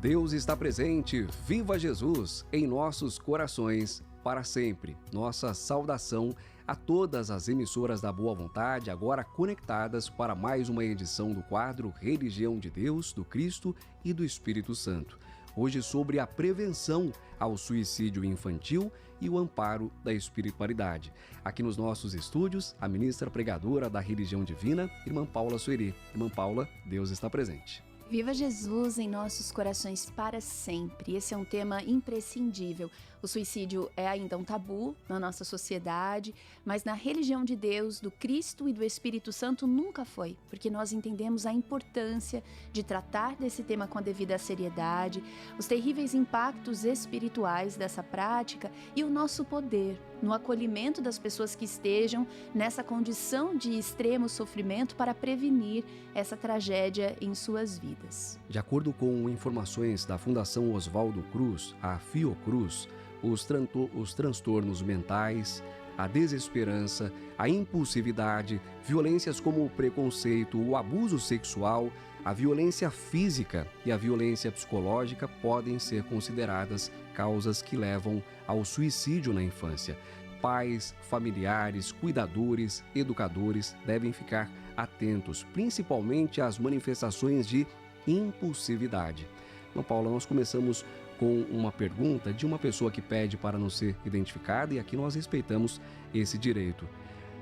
Deus está presente, viva Jesus em nossos corações para sempre. Nossa saudação a todas as emissoras da Boa Vontade, agora conectadas para mais uma edição do quadro Religião de Deus, do Cristo e do Espírito Santo. Hoje sobre a prevenção ao suicídio infantil e o amparo da espiritualidade. Aqui nos nossos estúdios, a ministra pregadora da Religião Divina, Irmã Paula Sueri. Irmã Paula, Deus está presente. Viva Jesus em nossos corações para sempre. Esse é um tema imprescindível. O suicídio é ainda um tabu na nossa sociedade, mas na religião de Deus, do Cristo e do Espírito Santo nunca foi, porque nós entendemos a importância de tratar desse tema com a devida seriedade, os terríveis impactos espirituais dessa prática e o nosso poder no acolhimento das pessoas que estejam nessa condição de extremo sofrimento para prevenir essa tragédia em suas vidas. De acordo com informações da Fundação Oswaldo Cruz, a Fiocruz, os transtornos mentais, a desesperança, a impulsividade, violências como o preconceito, o abuso sexual, a violência física e a violência psicológica podem ser consideradas causas que levam ao suicídio na infância. Pais, familiares, cuidadores, educadores devem ficar atentos, principalmente às manifestações de impulsividade. Então, Paula, nós começamos com uma pergunta de uma pessoa que pede para não ser identificada e aqui nós respeitamos esse direito.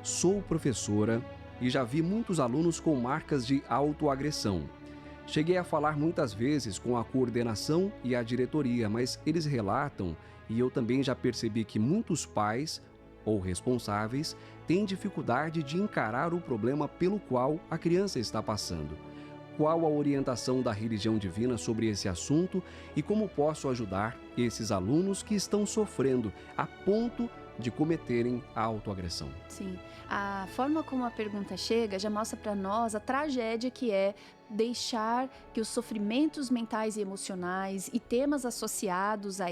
Sou professora e já vi muitos alunos com marcas de autoagressão. Cheguei a falar muitas vezes com a coordenação e a diretoria, mas eles relatam, e eu também já percebi que muitos pais ou responsáveis têm dificuldade de encarar o problema pelo qual a criança está passando. Qual a orientação da religião divina sobre esse assunto e como posso ajudar esses alunos que estão sofrendo a ponto de cometerem a autoagressão? Sim, a forma como a pergunta chega já mostra para nós a tragédia que é deixar que os sofrimentos mentais e emocionais e temas associados a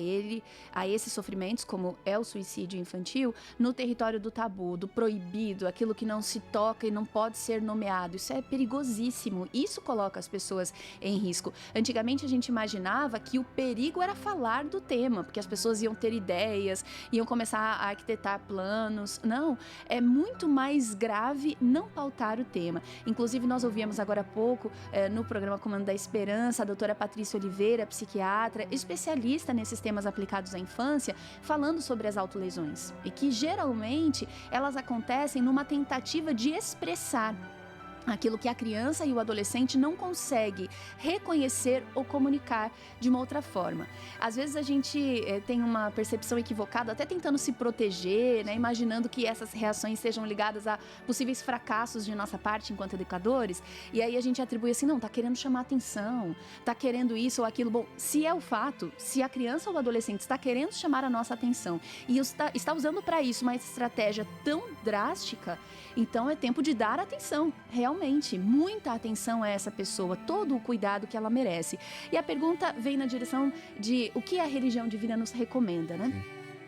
esses sofrimentos, como é o suicídio infantil, no território do tabu, do proibido, aquilo que não se toca e não pode ser nomeado. Isso é perigosíssimo, isso coloca as pessoas em risco. Antigamente a gente imaginava que o perigo era falar do tema, porque as pessoas iam ter ideias, iam começar a arquitetar planos. Não, é muito mais grave não pautar o tema. Inclusive nós ouvimos agora há pouco no programa Comando da Esperança, a doutora Patrícia Oliveira, psiquiatra, especialista nesses temas aplicados à infância, falando sobre as autolesões e que geralmente elas acontecem numa tentativa de expressar aquilo que a criança e o adolescente não consegue reconhecer ou comunicar de uma outra forma. Às vezes a gente tem uma percepção equivocada, até tentando se proteger, né, imaginando que essas reações sejam ligadas a possíveis fracassos de nossa parte enquanto educadores, e aí a gente atribui assim, não, tá querendo chamar atenção, tá querendo isso ou aquilo. Bom, se é o fato, se a criança ou o adolescente está querendo chamar a nossa atenção e está usando para isso uma estratégia tão drástica, então é tempo de dar atenção, realmente, muita atenção a essa pessoa, todo o cuidado que ela merece. E a pergunta vem na direção de o que a religião divina nos recomenda, né?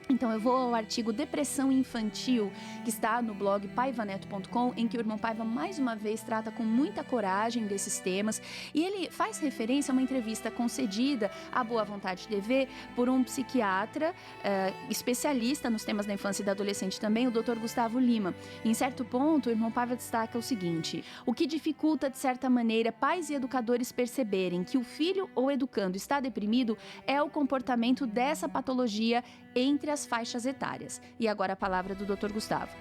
Então eu vou ao artigo Depressão Infantil, que está no blog paivaneto.com, em que o irmão Paiva mais uma vez trata com muita coragem desses temas, e ele faz referência a uma entrevista concedida à Boa Vontade TV por um psiquiatra especialista nos temas da infância e da adolescente também, o Dr. Gustavo Lima. Em certo ponto, o irmão Paiva destaca o seguinte: o que dificulta, de certa maneira, pais e educadores perceberem que o filho ou educando está deprimido é o comportamento dessa patologia entre as faixas etárias. E agora a palavra do Dr. Gustavo.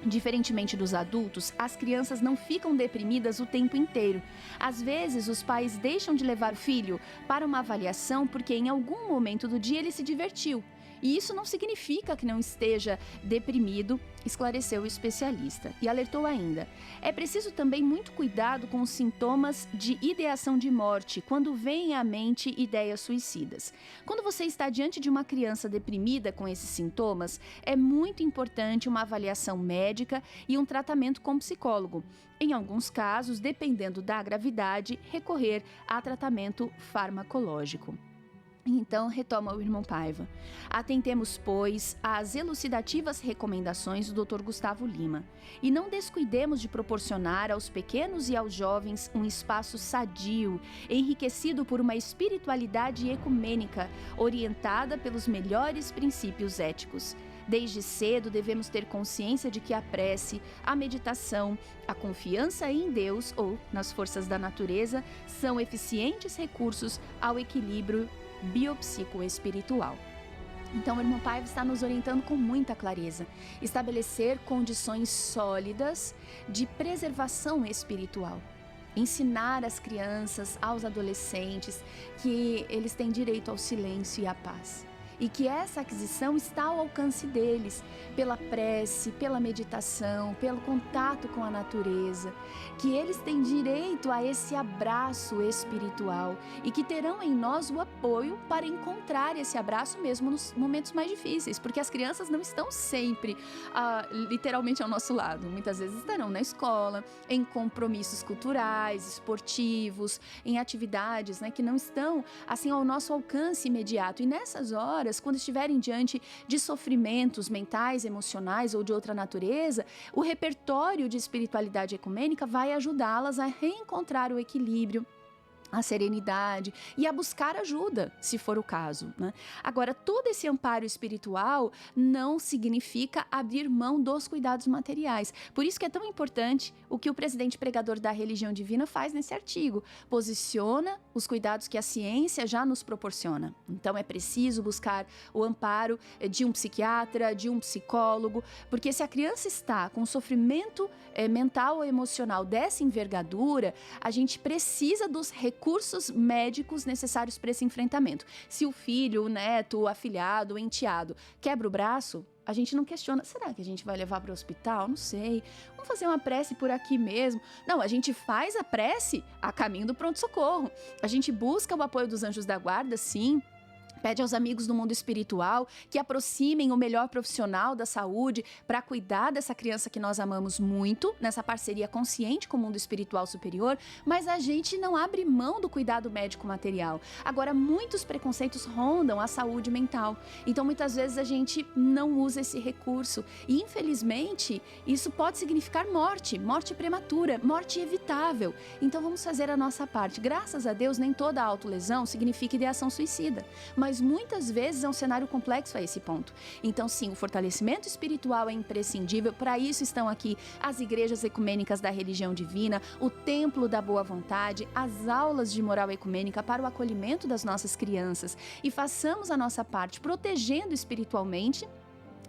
Diferentemente dos adultos, as crianças não ficam deprimidas o tempo inteiro. Às vezes, os pais deixam de levar o filho para uma avaliação porque em algum momento do dia ele se divertiu. E isso não significa que não esteja deprimido, esclareceu o especialista. E alertou ainda: é preciso também muito cuidado com os sintomas de ideação de morte, quando vêm à mente ideias suicidas. Quando você está diante de uma criança deprimida com esses sintomas, é muito importante uma avaliação médica e um tratamento com psicólogo. Em alguns casos, dependendo da gravidade, recorrer a tratamento farmacológico. Então, retoma o irmão Paiva. Atentemos, pois, às elucidativas recomendações do Dr. Gustavo Lima e não descuidemos de proporcionar aos pequenos e aos jovens um espaço sadio, enriquecido por uma espiritualidade ecumênica orientada pelos melhores princípios éticos. Desde cedo devemos ter consciência de que a prece, a meditação, a confiança em Deus ou nas forças da natureza são eficientes recursos ao equilíbrio biopsicoespiritual. Então, o irmão Paiva está nos orientando com muita clareza. Estabelecer condições sólidas de preservação espiritual. Ensinar às crianças, aos adolescentes, que eles têm direito ao silêncio e à paz. E que essa aquisição está ao alcance deles, pela prece, pela meditação, pelo contato com a natureza, que eles têm direito a esse abraço espiritual e que terão em nós o apoio para encontrar esse abraço mesmo nos momentos mais difíceis, porque as crianças não estão sempre literalmente ao nosso lado, muitas vezes estarão na escola, em compromissos culturais, esportivos, em atividades, né, que não estão assim ao nosso alcance imediato, e nessas horas, quando estiverem diante de sofrimentos mentais, emocionais ou de outra natureza, o repertório de espiritualidade ecumênica vai ajudá-las a reencontrar o equilíbrio, a serenidade e a buscar ajuda, se for o caso, né? Agora, todo esse amparo espiritual não significa abrir mão dos cuidados materiais. Por isso que é tão importante o que o presidente pregador da religião divina faz nesse artigo. Posiciona os cuidados que a ciência já nos proporciona. Então, é preciso buscar o amparo de um psiquiatra, de um psicólogo, porque se a criança está com sofrimento mental ou emocional dessa envergadura, a gente precisa dos recursos médicos necessários para esse enfrentamento. Se o filho, o neto, o afilhado, o enteado quebra o braço, a gente não questiona, será que a gente vai levar para o hospital? Não sei. Vamos fazer uma prece por aqui mesmo? Não, a gente faz a prece a caminho do pronto-socorro. A gente busca o apoio dos anjos da guarda, sim. Pede aos amigos do mundo espiritual que aproximem o melhor profissional da saúde para cuidar dessa criança que nós amamos muito, nessa parceria consciente com o mundo espiritual superior, mas a gente não abre mão do cuidado médico material. Agora, muitos preconceitos rondam a saúde mental, então muitas vezes a gente não usa esse recurso e, infelizmente, isso pode significar morte prematura, morte evitável. Então vamos fazer a nossa parte. Graças a Deus, nem toda autolesão significa ideação suicida, mas muitas vezes é um cenário complexo a esse ponto. Então, sim, o fortalecimento espiritual é imprescindível. Para isso estão aqui as igrejas ecumênicas da religião divina, o templo da boa vontade, as aulas de moral ecumênica para o acolhimento das nossas crianças. E façamos a nossa parte, protegendo espiritualmente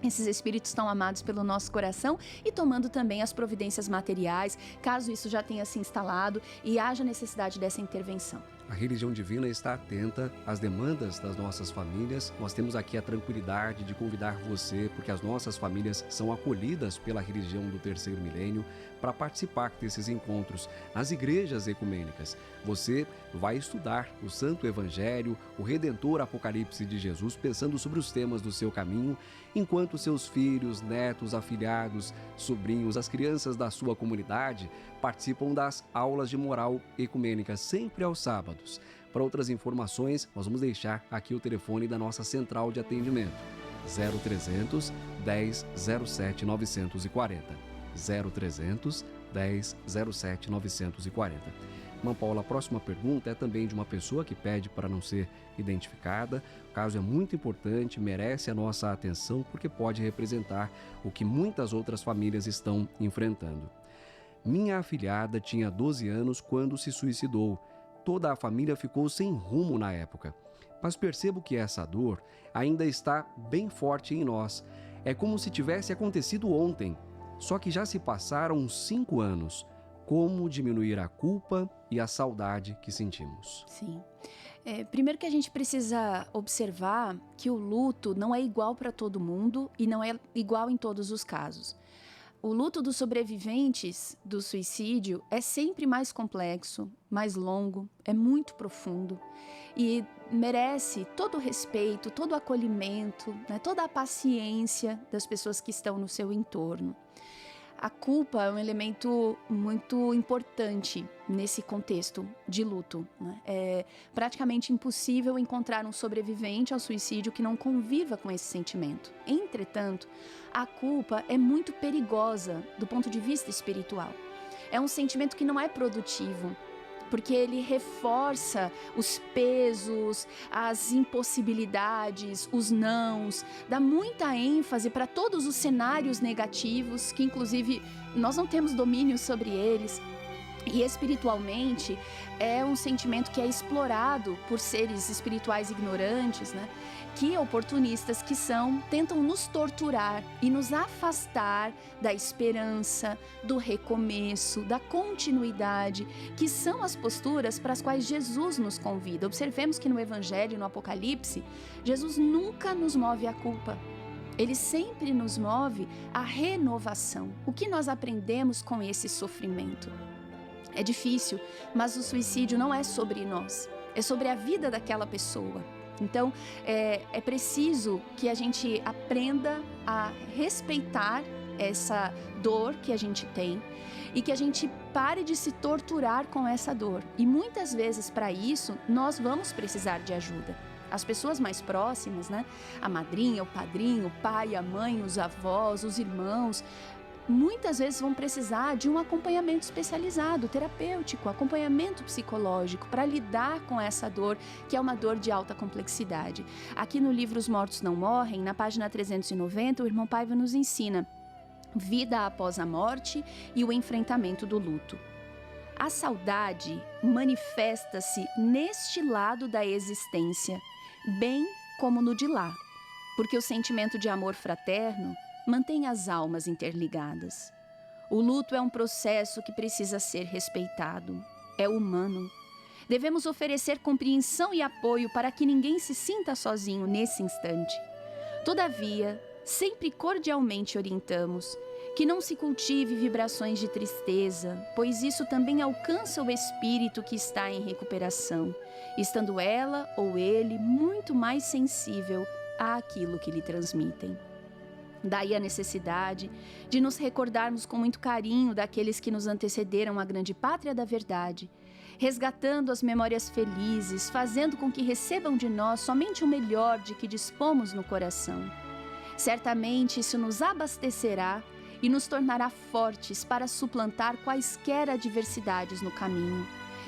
esses espíritos tão amados pelo nosso coração e tomando também as providências materiais, caso isso já tenha se instalado e haja necessidade dessa intervenção. A religião divina está atenta às demandas das nossas famílias. Nós temos aqui a tranquilidade de convidar você, porque as nossas famílias são acolhidas pela religião do terceiro milênio, para participar desses encontros nas igrejas ecumênicas. Você vai estudar o Santo Evangelho, o Redentor Apocalipse de Jesus, pensando sobre os temas do seu caminho, enquanto seus filhos, netos, afilhados, sobrinhos, as crianças da sua comunidade participam das aulas de moral ecumênica, sempre aos sábados. Para outras informações, nós vamos deixar aqui o telefone da nossa central de atendimento, 0300 10 07 940. 0300 10 07 940. Irmã Paula, a próxima pergunta é também de uma pessoa que pede para não ser identificada. O caso é muito importante, merece a nossa atenção, porque pode representar o que muitas outras famílias estão enfrentando. Minha afilhada tinha 12 anos quando se suicidou. Toda a família ficou sem rumo na época. Mas percebo que essa dor ainda está bem forte em nós. É como se tivesse acontecido ontem. Só que já se passaram 5 anos. Como diminuir a culpa e a saudade que sentimos? Sim. Primeiro que a gente precisa observar que o luto não é igual para todo mundo e não é igual em todos os casos. O luto dos sobreviventes do suicídio é sempre mais complexo, mais longo, é muito profundo e merece todo o respeito, todo o acolhimento, né, toda a paciência das pessoas que estão no seu entorno. A culpa é um elemento muito importante nesse contexto de luto, né? É praticamente impossível encontrar um sobrevivente ao suicídio que não conviva com esse sentimento. Entretanto, a culpa é muito perigosa do ponto de vista espiritual. É um sentimento que não é produtivo, porque ele reforça os pesos, as impossibilidades, os nãos, dá muita ênfase para todos os cenários negativos, que inclusive nós não temos domínio sobre eles. E espiritualmente é um sentimento que é explorado por seres espirituais ignorantes, né? Que oportunistas que são, tentam nos torturar e nos afastar da esperança, do recomeço, da continuidade, que são as posturas para as quais Jesus nos convida. Observemos que no Evangelho, no Apocalipse, Jesus nunca nos move à culpa. Ele sempre nos move à renovação. O que nós aprendemos com esse sofrimento? É difícil, mas o suicídio não é sobre nós, é sobre a vida daquela pessoa. Então, é preciso que a gente aprenda a respeitar essa dor que a gente tem e que a gente pare de se torturar com essa dor. E muitas vezes, para isso, nós vamos precisar de ajuda. As pessoas mais próximas, né? A madrinha, o padrinho, o pai, a mãe, os avós, os irmãos, muitas vezes vão precisar de um acompanhamento especializado, terapêutico, acompanhamento psicológico para lidar com essa dor, que é uma dor de alta complexidade. Aqui no livro Os Mortos Não Morrem, na página 390, o irmão Paiva nos ensina vida após a morte e o enfrentamento do luto. A saudade manifesta-se neste lado da existência, bem como no de lá, porque o sentimento de amor fraterno mantém as almas interligadas. O luto é um processo que precisa ser respeitado. É humano. Devemos oferecer compreensão e apoio para que ninguém se sinta sozinho nesse instante. Todavia, sempre cordialmente orientamos que não se cultive vibrações de tristeza, pois isso também alcança o espírito que está em recuperação, estando ela ou ele muito mais sensível àquilo que lhe transmitem. Daí a necessidade de nos recordarmos com muito carinho daqueles que nos antecederam à grande pátria da verdade, resgatando as memórias felizes, fazendo com que recebam de nós somente o melhor de que dispomos no coração. Certamente isso nos abastecerá e nos tornará fortes para suplantar quaisquer adversidades no caminho.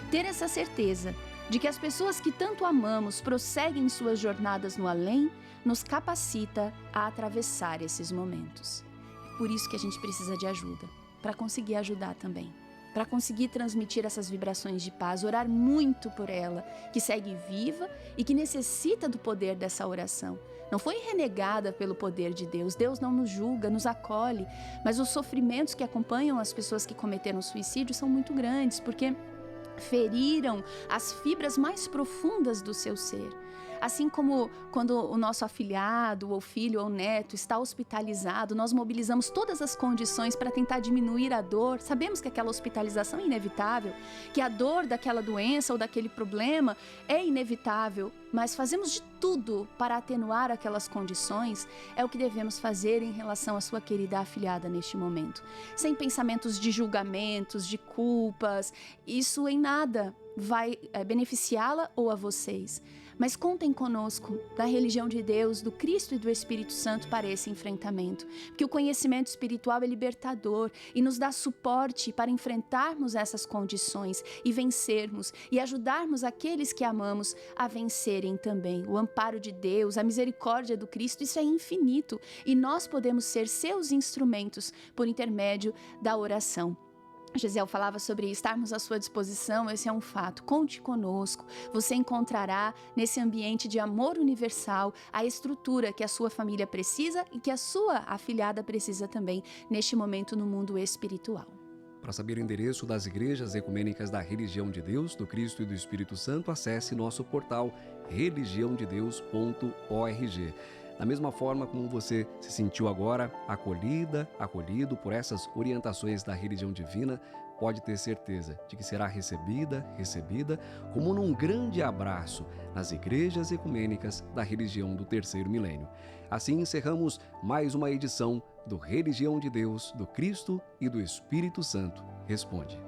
Ter essa certeza de que as pessoas que tanto amamos prosseguem suas jornadas no além, nos capacita a atravessar esses momentos. É por isso que a gente precisa de ajuda, para conseguir ajudar também, para conseguir transmitir essas vibrações de paz, orar muito por ela, que segue viva e que necessita do poder dessa oração. Não foi renegada pelo poder de Deus, Deus não nos julga, nos acolhe, mas os sofrimentos que acompanham as pessoas que cometeram suicídio são muito grandes, porque feriram as fibras mais profundas do seu ser. Assim como quando o nosso afilhado, ou filho, ou neto está hospitalizado, nós mobilizamos todas as condições para tentar diminuir a dor. Sabemos que aquela hospitalização é inevitável, que a dor daquela doença ou daquele problema é inevitável, mas fazemos de tudo para atenuar aquelas condições. É o que devemos fazer em relação à sua querida afilhada neste momento. Sem pensamentos de julgamentos, de culpas, isso em nada vai beneficiá-la ou a vocês. Mas contem conosco da religião de Deus, do Cristo e do Espírito Santo para esse enfrentamento. Porque o conhecimento espiritual é libertador e nos dá suporte para enfrentarmos essas condições e vencermos e ajudarmos aqueles que amamos a vencerem também. O amparo de Deus, a misericórdia do Cristo, isso é infinito e nós podemos ser seus instrumentos por intermédio da oração. Gisele falava sobre estarmos à sua disposição, esse é um fato. Conte conosco, você encontrará nesse ambiente de amor universal a estrutura que a sua família precisa e que a sua afilhada precisa também neste momento no mundo espiritual. Para saber o endereço das igrejas ecumênicas da Religião de Deus, do Cristo e do Espírito Santo, acesse nosso portal religiãodedeus.org. Da mesma forma como você se sentiu agora acolhido por essas orientações da religião divina, pode ter certeza de que será recebida como num grande abraço nas igrejas ecumênicas da religião do terceiro milênio. Assim encerramos mais uma edição do Religião de Deus, do Cristo e do Espírito Santo. Responde.